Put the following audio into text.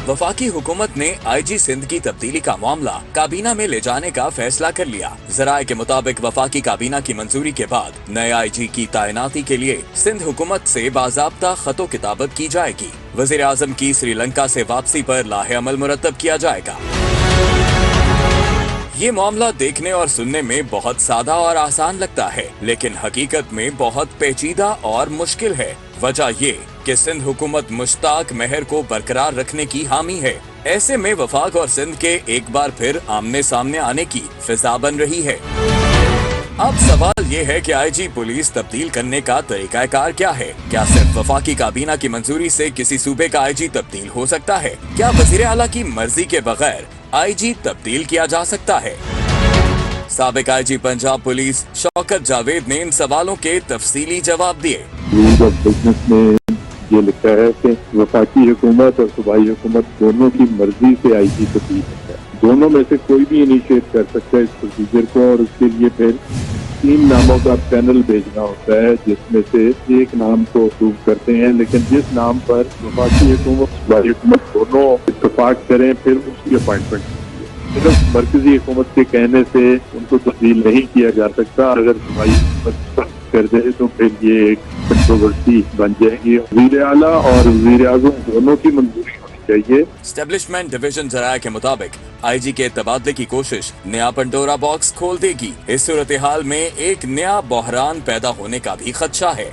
वफाकी हुकूमत ने आईजी सिंध की तब्दीली का मामला काबीना में ले जाने का फैसला कर लिया। जराये के मुताबिक वफाकी काबीना की मंजूरी के बाद नए आईजी की तैनाती के लिए सिंध हुकूमत से बाज़ाब्ता खतो किताबत की जाएगी। वज़ीर आज़म की श्रीलंका से वापसी पर लाहे अमल मुरतब किया जाएगा। ये मामला देखने और सुनने में बहुत सादा और आसान लगता है, लेकिन हकीकत में बहुत पेचीदा और मुश्किल है। वजह ये कि सिंध हुकूमत मुश्ताक महर को बरकरार रखने की हामी है। ऐसे में वफाक और सिंध के एक बार फिर आमने सामने आने की फिजा बन रही है। अब सवाल ये है कि आईजी पुलिस तब्दील करने का तरीकाकार क्या है? क्या सिर्फ वफाकी काबीना की मंजूरी से किसी सूबे का आईजी तब्दील हो सकता है? क्या वज़ीर आला की मर्जी के बगैर आईजी तब्दील किया जा सकता है? साबिक आईजी पंजाब पुलिस शौकत जावेद ने इन सवालों के तफसीली जवाब दिए। रूल्स ऑफ बिजनेस में ये लिखा है कि वफाकी हुकूमत और सूबाई हुकूमत दोनों की मर्जी से आईजी तब्दील होता है। दोनों में से कोई भी इनिशिएट कर सकता है इस प्रोसीजर को, और उसके लिए फिर 3 नामों का पैनल भेजना होता है, जिसमें से एक नाम को अप्रूव करते हैं, लेकिन जिस नाम पर वफाकी हुकूमत सूबाई हुकूमत दोनों इत्तेफाक करें फिर उसकी अपॉइंटमेंट होती है। सिर्फ मरकजी हुकूमत के कहने से उनको तब्दील नहीं किया जा सकता। अगर सूबाई हुकूमत कर दे तो फिर ये एक कंट्रोवर्सी बन जाएगी। वज़ीर आला और वज़ीर आज़म दोनों की मंजूरी होनी चाहिए। एस्टेब्लिशमेंट डिवीजन जराये के मुताबिक आईजी के तबादले की कोशिश नया पंडोरा बॉक्स खोल देगी। इस सूरत हाल में एक नया बहरान पैदा होने का भी खदशा है।